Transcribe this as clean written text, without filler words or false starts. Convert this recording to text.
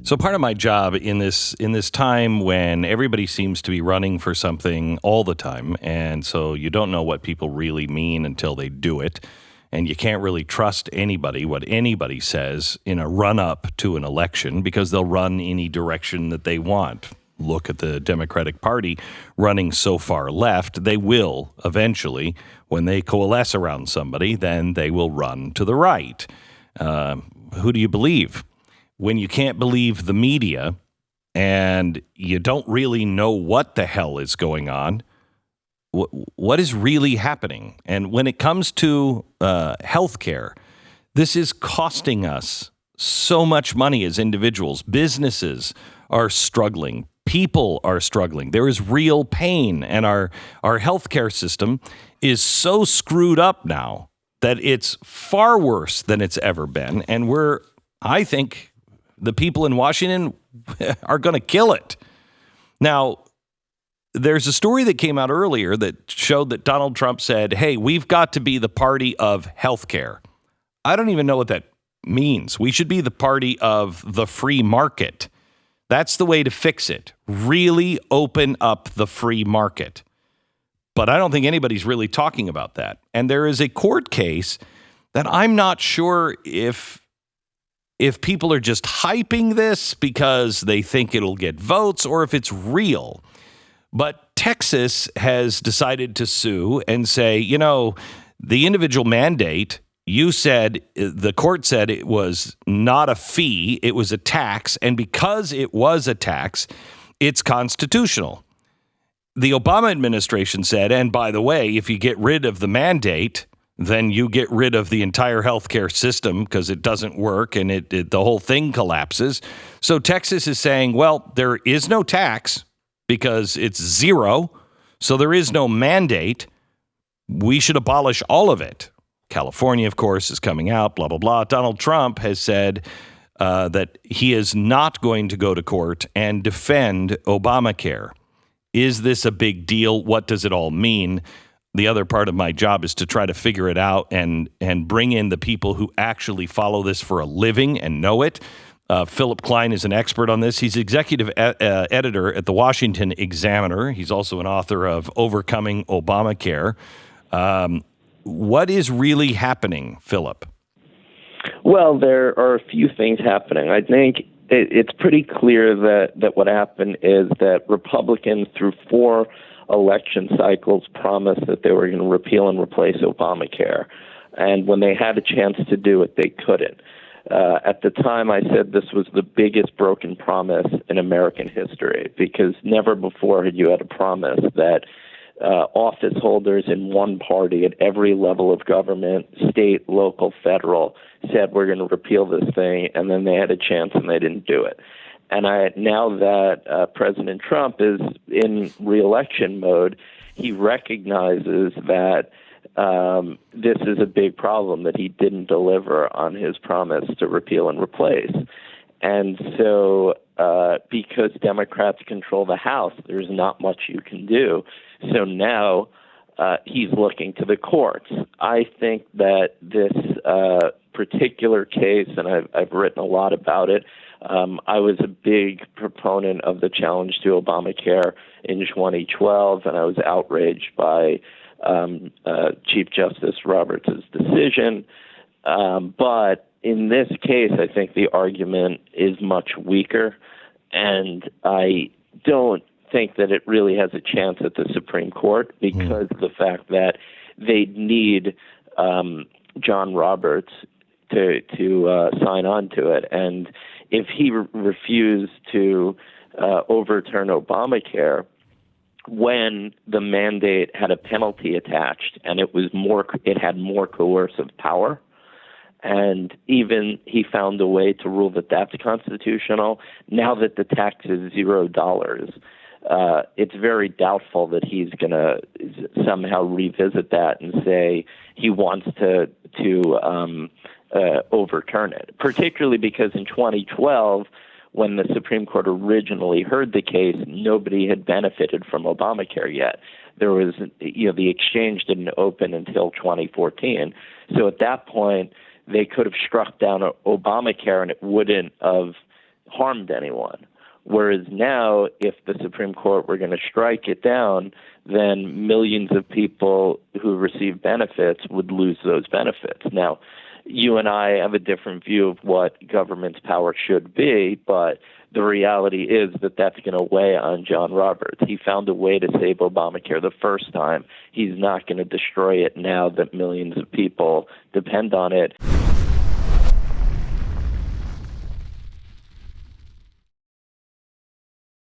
So part of my job in this time when everybody seems to be running for something all the time, and so you don't know what people really mean until they do it, and you can't really trust anybody, what anybody says in a run-up to an election, because they'll run any direction that they want. Look at the Democratic Party running so far left, they will eventually, when they coalesce around somebody, then they will run to the right. Who do you believe? When you can't believe the media and you don't really know what the hell is going on, what is really happening? And when it comes to healthcare, this is costing us so much money as individuals. Businesses are struggling. People are struggling. There is real pain, and our healthcare system is so screwed up now that it's far worse than it's ever been. And I think, the people in Washington are going to kill it. Now, there's a story that came out earlier that showed that Donald Trump said, hey, we've got to be the party of healthcare. I don't even know what that means. We should be the party of the free market. That's the way to fix it. Really open up the free market. But I don't think anybody's really talking about that. And there is a court case that I'm not sure if people are just hyping this because they think it'll get votes or if it's real. But Texas has decided to sue and say, the individual mandate, the court said it was not a fee, it was a tax. And because it was a tax, it's constitutional. The Obama administration said, and by the way, if you get rid of the mandate, then you get rid of the entire healthcare system because it doesn't work and the whole thing collapses. So Texas is saying, well, there is no tax because it's zero. So there is no mandate. We should abolish all of it. California, of course, is coming out, blah, blah, blah. Donald Trump has said that he is not going to go to court and defend Obamacare. Is this a big deal? What does it all mean? The other part of my job is to try to figure it out and bring in the people who actually follow this for a living and know it. Philip Klein is an expert on this. He's executive editor at the Washington Examiner. He's also an author of Overcoming Obamacare. What is really happening, Philip? Well, there are a few things happening. I think it's pretty clear that what happened is that Republicans, through 4 election cycles, promised that they were going to repeal and replace Obamacare. And when they had a chance to do it, they couldn't. At the time, I said this was the biggest broken promise in American history, because never before had you had a promise that office holders in one party at every level of government, state, local, federal, said we're going to repeal this thing, and then they had a chance and they didn't do it. And now that President Trump is in re-election mode, he recognizes that this is a big problem, that he didn't deliver on his promise to repeal and replace. And so because Democrats control the House, there's not much you can do. So now he's looking to the courts. I think that this particular case, and I've written a lot about it, I was a big proponent of the challenge to Obamacare in 2012, and I was outraged by Chief Justice Roberts' decision. But in this case, I think the argument is much weaker, and I don't think that it really has a chance at the Supreme Court because of the fact that they need John Roberts to sign on to it. And if he refused to overturn Obamacare when the mandate had a penalty attached and it had more coercive power, and even he found a way to rule that that's constitutional, now that the tax is $0, it's very doubtful that he's going to somehow revisit that and say he wants to overturn it, particularly because in 2012, when the Supreme Court originally heard the case, nobody had benefited from Obamacare yet. There was, the exchange didn't open until 2014. So at that point, they could have struck down Obamacare and it wouldn't have harmed anyone. Whereas now, if the Supreme Court were going to strike it down, then millions of people who receive benefits would lose those benefits. Now, you and I have a different view of what government's power should be, but the reality is that that's going to weigh on John Roberts. He found a way to save Obamacare the first time. He's not going to destroy it now that millions of people depend on it.